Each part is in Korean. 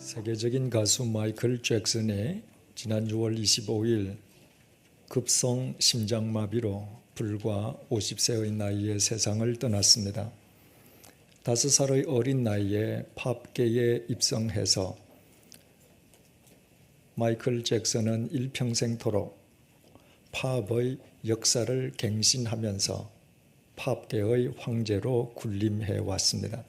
세계적인 가수 마이클 잭슨이 지난 6월 25일 급성 심장마비로 불과 50세의 나이에 세상을 떠났습니다. 5살의 어린 나이에 팝계에 입성해서 마이클 잭슨은 일평생토록 팝의 역사를 갱신하면서 팝계의 황제로 군림해 왔습니다.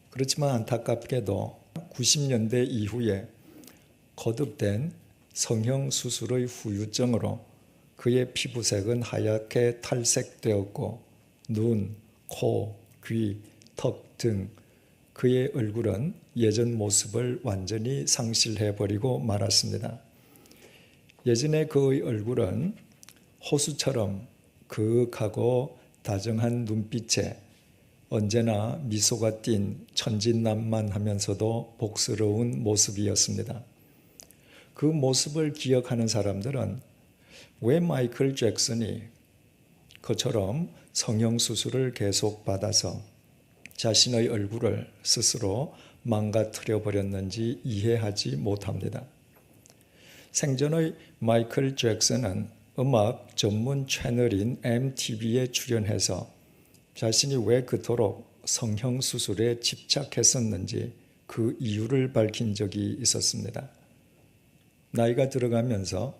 그렇지만 안타깝게도 90년대 이후에 거듭된 성형수술의 후유증으로 그의 피부색은 하얗게 탈색되었고 눈, 코, 귀, 턱 등 그의 얼굴은 예전 모습을 완전히 상실해버리고 말았습니다. 예전에 그의 얼굴은 호수처럼 그윽하고 다정한 눈빛에 언제나 미소가 띤 천진난만하면서도 복스러운 모습이었습니다. 그 모습을 기억하는 사람들은 왜 마이클 잭슨이 그처럼 성형수술을 계속 받아서 자신의 얼굴을 스스로 망가뜨려 버렸는지 이해하지 못합니다. 생전의 마이클 잭슨은 음악 전문 채널인 MTV에 출연해서 자신이 왜 그토록 성형수술에 집착했었는지 그 이유를 밝힌 적이 있었습니다. 나이가 들어가면서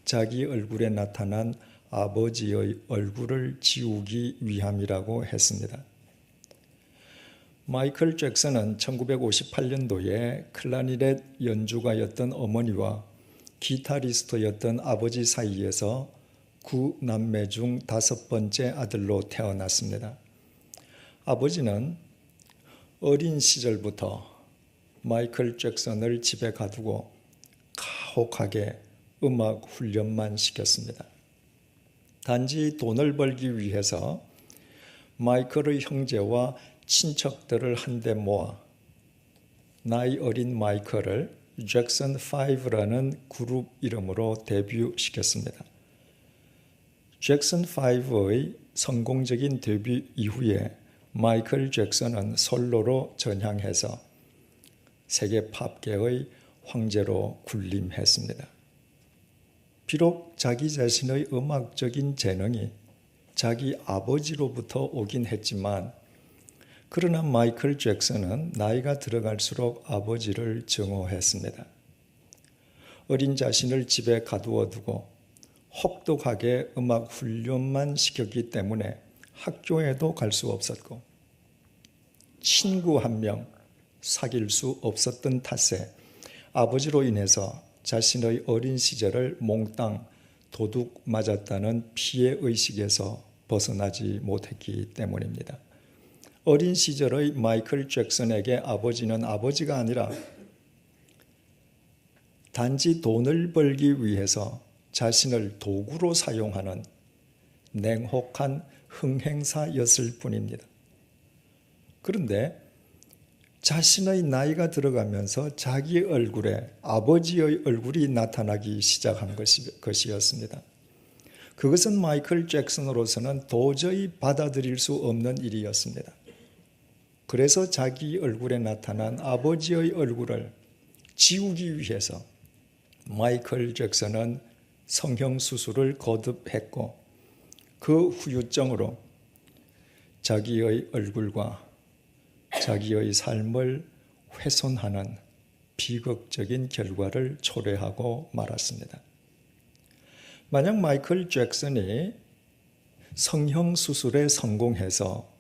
자기 얼굴에 나타난 아버지의 얼굴을 지우기 위함이라고 했습니다. 마이클 잭슨은 1958년도에 클라리넷 연주가였던 어머니와 기타리스트였던 아버지 사이에서 9남매 중 5번째 아들로 태어났습니다. 아버지는 어린 시절부터 마이클 잭슨을 집에 가두고 가혹하게 음악 훈련만 시켰습니다. 단지 돈을 벌기 위해서 마이클의 형제와 친척들을 한데 모아 나이 어린 마이클을 잭슨 5라는 그룹 이름으로 데뷔시켰습니다. 잭슨 5의 성공적인 데뷔 이후에 마이클 잭슨은 솔로로 전향해서 세계 팝계의 황제로 군림했습니다. 비록 자기 자신의 음악적인 재능이 자기 아버지로부터 오긴 했지만 그러나 마이클 잭슨은 나이가 들어갈수록 아버지를 증오했습니다. 어린 자신을 집에 가두어두고 혹독하게 음악 훈련만 시켰기 때문에 학교에도 갈 수 없었고 친구 한 명 사귈 수 없었던 탓에 아버지로 인해서 자신의 어린 시절을 몽땅 도둑 맞았다는 피해의식에서 벗어나지 못했기 때문입니다. 어린 시절의 마이클 잭슨에게 아버지는 아버지가 아니라 단지 돈을 벌기 위해서 자신을 도구로 사용하는 냉혹한 흥행사였을 뿐입니다. 그런데 자신의 나이가 들어가면서 자기 얼굴에 아버지의 얼굴이 나타나기 시작한 것이었습니다. 그것은 마이클 잭슨으로서는 도저히 받아들일 수 없는 일이었습니다. 그래서 자기 얼굴에 나타난 아버지의 얼굴을 지우기 위해서 마이클 잭슨은 성형수술을 거듭했고 그 후유증으로 자기의 얼굴과 자기의 삶을 훼손하는 비극적인 결과를 초래하고 말았습니다. 만약 마이클 잭슨이 성형수술에 성공해서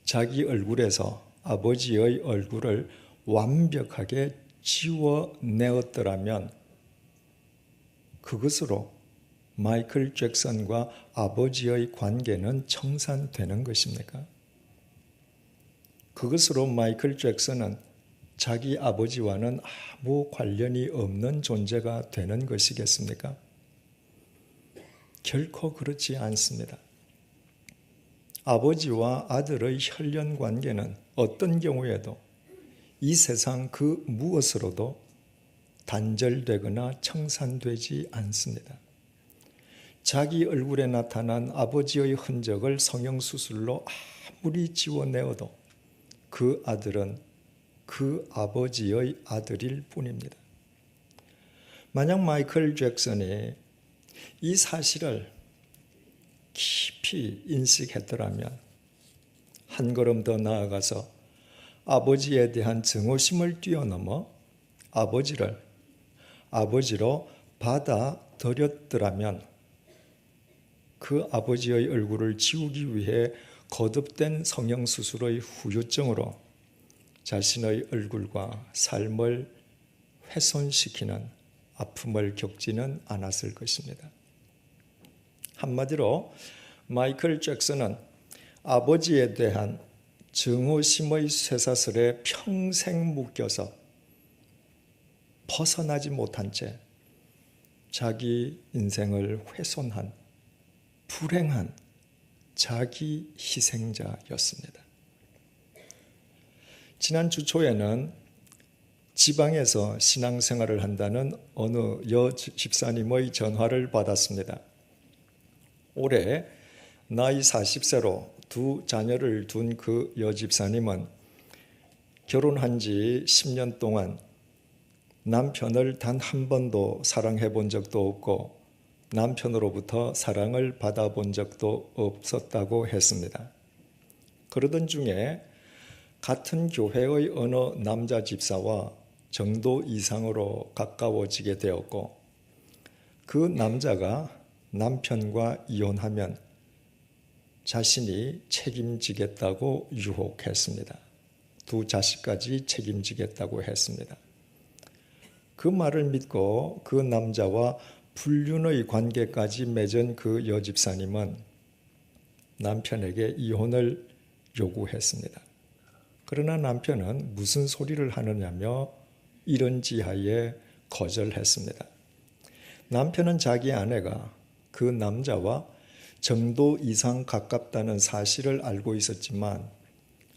자기 얼굴에서 아버지의 얼굴을 완벽하게 지워내었더라면 그것으로 마이클 잭슨과 아버지의 관계는 청산되는 것입니까? 그것으로 마이클 잭슨은 자기 아버지와는 아무 관련이 없는 존재가 되는 것이겠습니까? 결코 그렇지 않습니다. 아버지와 아들의 혈연 관계는 어떤 경우에도 이 세상 그 무엇으로도 단절되거나 청산되지 않습니다. 자기 얼굴에 나타난 아버지의 흔적을 성형수술로 아무리 지워내어도 그 아들은 그 아버지의 아들일 뿐입니다. 만약 마이클 잭슨이 이 사실을 깊이 인식했더라면 한 걸음 더 나아가서 아버지에 대한 증오심을 뛰어넘어 아버지로 받아들였더라면 그 아버지의 얼굴을 지우기 위해 거듭된 성형수술의 후유증으로 자신의 얼굴과 삶을 훼손시키는 아픔을 겪지는 않았을 것입니다. 한마디로 마이클 잭슨은 아버지에 대한 증오심의 쇠사슬에 평생 묶여서 벗어나지 못한 채 자기 인생을 훼손한 불행한 자기 희생자였습니다. 지난 주 초에는 지방에서 신앙생활을 한다는 어느 여 집사님의 전화를 받았습니다. 올해 나이 40세로 두 자녀를 둔 그 여 집사님은 결혼한 지 10년 동안 남편을 단 한 번도 사랑해 본 적도 없고 남편으로부터 사랑을 받아본 적도 없었다고 했습니다. 그러던 중에 같은 교회의 어느 남자 집사와 정도 이상으로 가까워지게 되었고 그 남자가 남편과 이혼하면 자신이 책임지겠다고 유혹했습니다. 두 자식까지 책임지겠다고 했습니다. 그 말을 믿고 그 남자와 불륜의 관계까지 맺은 그 여집사님은 남편에게 이혼을 요구했습니다. 그러나 남편은 무슨 소리를 하느냐며 이런지하에 거절했습니다. 남편은 자기 아내가 그 남자와 정도 이상 가깝다는 사실을 알고 있었지만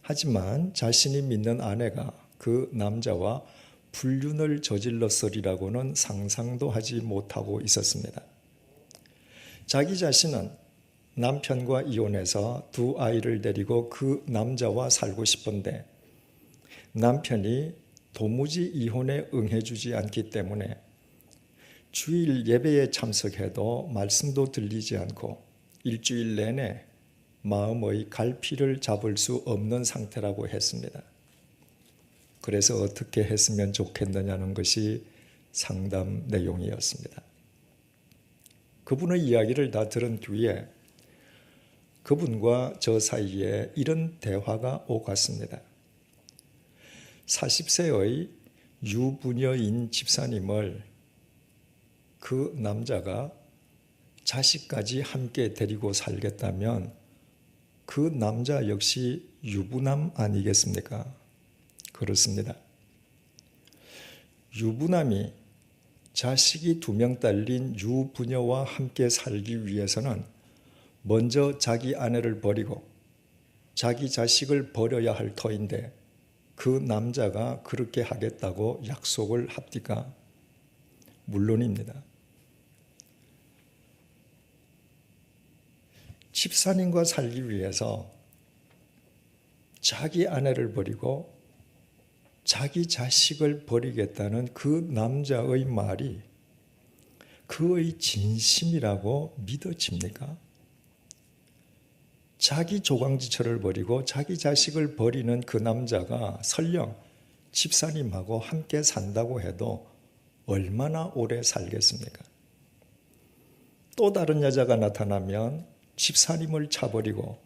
하지만 자신이 믿는 아내가 그 남자와 불륜을 저질렀으리라고는 상상도 하지 못하고 있었습니다. 자기 자신은 남편과 이혼해서 두 아이를 데리고 그 남자와 살고 싶은데 남편이 도무지 이혼에 응해주지 않기 때문에 주일 예배에 참석해도 말씀도 들리지 않고 일주일 내내 마음의 갈피를 잡을 수 없는 상태라고 했습니다. 그래서 어떻게 했으면 좋겠느냐는 것이 상담 내용이었습니다. 그분의 이야기를 다 들은 뒤에 그분과 저 사이에 이런 대화가 오갔습니다. 40세의 유부녀인 집사님을 그 남자가 자식까지 함께 데리고 살겠다면 그 남자 역시 유부남 아니겠습니까? 그렇습니다. 유부남이 자식이 2명 딸린 유부녀와 함께 살기 위해서는 먼저 자기 아내를 버리고 자기 자식을 버려야 할 터인데 그 남자가 그렇게 하겠다고 약속을 합니까? 물론입니다. 집사님과 살기 위해서 자기 아내를 버리고 자기 자식을 버리겠다는 그 남자의 말이 그의 진심이라고 믿어집니까? 자기 조강지처를 버리고 자기 자식을 버리는 그 남자가 설령 집사님하고 함께 산다고 해도 얼마나 오래 살겠습니까? 또 다른 여자가 나타나면 집사님을 차버리고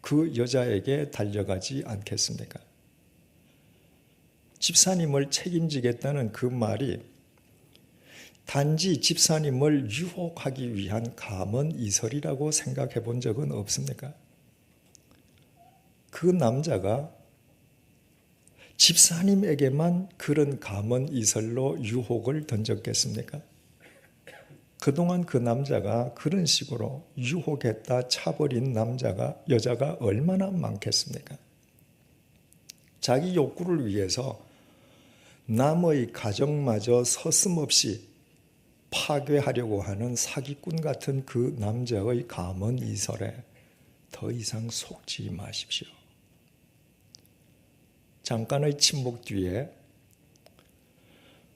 그 여자에게 달려가지 않겠습니까? 집사님을 책임지겠다는 그 말이 단지 집사님을 유혹하기 위한 감언이설이라고 생각해 본 적은 없습니까? 그 남자가 집사님에게만 그런 감언이설로 유혹을 던졌겠습니까? 그동안 그 남자가 그런 식으로 유혹했다 차버린 여자가 얼마나 많겠습니까? 자기 욕구를 위해서 남의 가정마저 서슴없이 파괴하려고 하는 사기꾼 같은 그 남자의 감언이설에 더 이상 속지 마십시오. 잠깐의 침묵 뒤에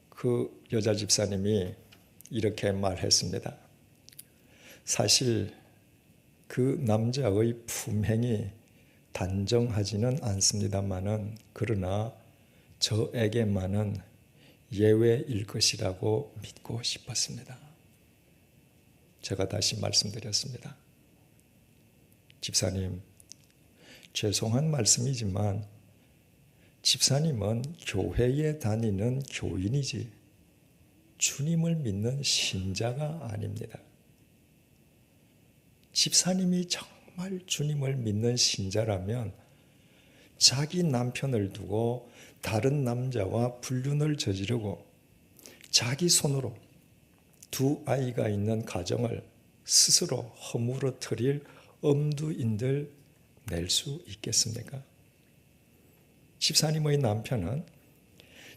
그 여자 집사님이 이렇게 말했습니다. 사실 그 남자의 품행이 단정하지는 않습니다마는 그러나 저에게만은 예외일 것이라고 믿고 싶었습니다. 제가 다시 말씀드렸습니다. 집사님, 죄송한 말씀이지만 집사님은 교회에 다니는 교인이지 주님을 믿는 신자가 아닙니다. 집사님이 정말 주님을 믿는 신자라면 자기 남편을 두고 다른 남자와 불륜을 저지르고 자기 손으로 두 아이가 있는 가정을 스스로 허물어뜨릴 엄두인들 낼 수 있겠습니까? 집사님의 남편은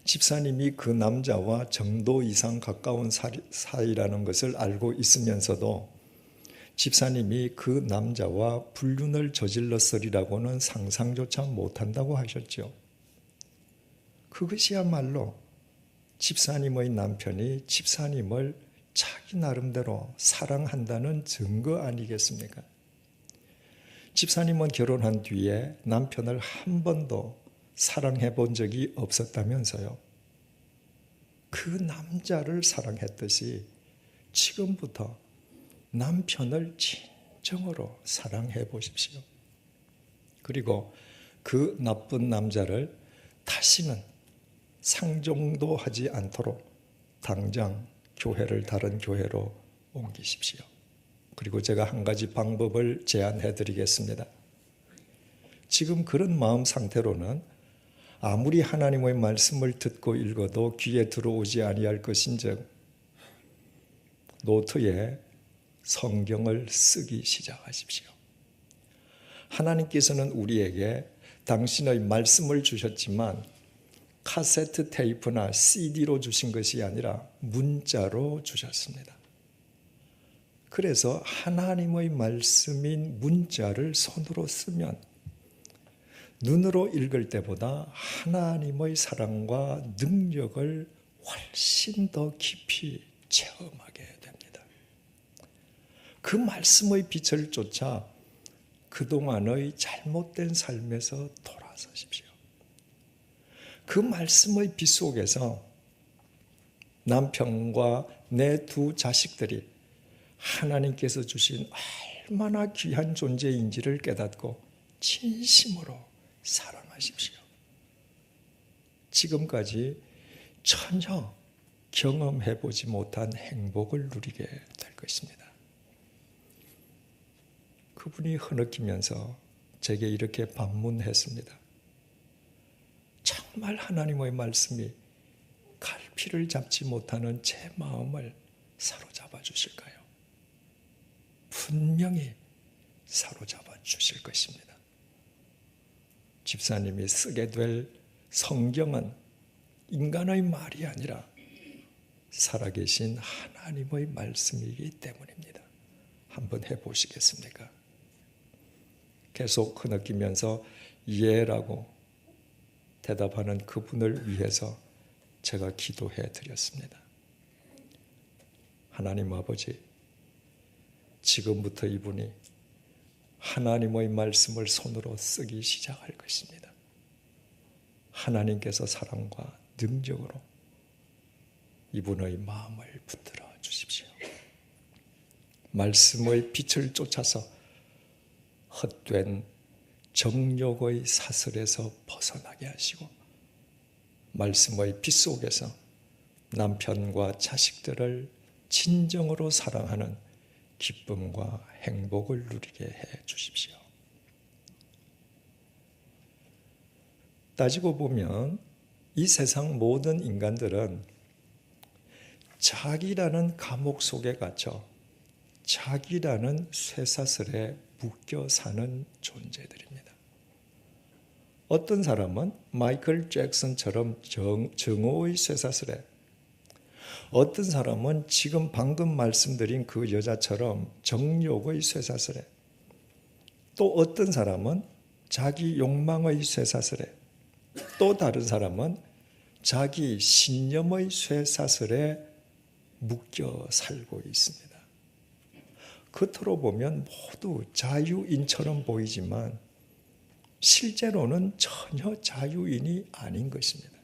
집사님이 그 남자와 정도 이상 가까운 사이라는 것을 알고 있으면서도 집사님이 그 남자와 불륜을 저질렀으리라고는 상상조차 못한다고 하셨죠. 그것이야말로 집사님의 남편이 집사님을 자기 나름대로 사랑한다는 증거 아니겠습니까? 집사님은 결혼한 뒤에 남편을 한 번도 사랑해 본 적이 없었다면서요. 그 남자를 사랑했듯이 지금부터 남편을 진정으로 사랑해 보십시오. 그리고 그 나쁜 남자를 다시는 상종도 하지 않도록 당장 교회를 다른 교회로 옮기십시오. 그리고 제가 한 가지 방법을 제안해 드리겠습니다. 지금 그런 마음 상태로는 아무리 하나님의 말씀을 듣고 읽어도 귀에 들어오지 아니할 것인즉 노트에 성경을 쓰기 시작하십시오. 하나님께서는 우리에게 당신의 말씀을 주셨지만 카세트 테이프나 CD로 주신 것이 아니라 문자로 주셨습니다. 그래서 하나님의 말씀인 문자를 손으로 쓰면 눈으로 읽을 때보다 하나님의 사랑과 능력을 훨씬 더 깊이 체험하게 됩니다. 그 말씀의 빛을 쫓아 그동안의 잘못된 삶에서 돌아서십시오. 그 말씀의 빛 속에서 남편과 내 두 자식들이 하나님께서 주신 얼마나 귀한 존재인지를 깨닫고 진심으로 사랑하십시오. 지금까지 전혀 경험해보지 못한 행복을 누리게 될 것입니다. 그분이 흐느끼면서 제게 이렇게 반문했습니다. 정말 하나님의 말씀이 갈피를 잡지 못하는 제 마음을 사로잡아 주실까요? 분명히 사로잡아 주실 것입니다. 집사님이 쓰게 될 성경은 인간의 말이 아니라 살아계신 하나님의 말씀이기 때문입니다. 한번 해보시겠습니까? 계속 흐느끼면서 예라고 대답하는 그분을 위해서 제가 기도해 드렸습니다. 하나님 아버지, 지금부터 이분이 하나님의 말씀을 손으로 쓰기 시작할 것입니다. 하나님께서 사랑과 능력으로 이분의 마음을 붙들어 주십시오. 말씀의 빛을 쫓아서 헛된 정욕의 사슬에서 벗어나게 하시고 말씀의 빛 속에서 남편과 자식들을 진정으로 사랑하는 기쁨과 행복을 누리게 해 주십시오. 따지고 보면 이 세상 모든 인간들은 자기라는 감옥 속에 갇혀 자기라는 쇠사슬에 묶여 사는 존재들입니다. 어떤 사람은 마이클 잭슨처럼 정오의 쇠사슬에, 어떤 사람은 지금 방금 말씀드린 그 여자처럼 정욕의 쇠사슬에, 또 어떤 사람은 자기 욕망의 쇠사슬에, 또 다른 사람은 자기 신념의 쇠사슬에 묶여 살고 있습니다. 겉으로 보면 모두 자유인처럼 보이지만 실제로는 전혀 자유인이 아닌 것입니다.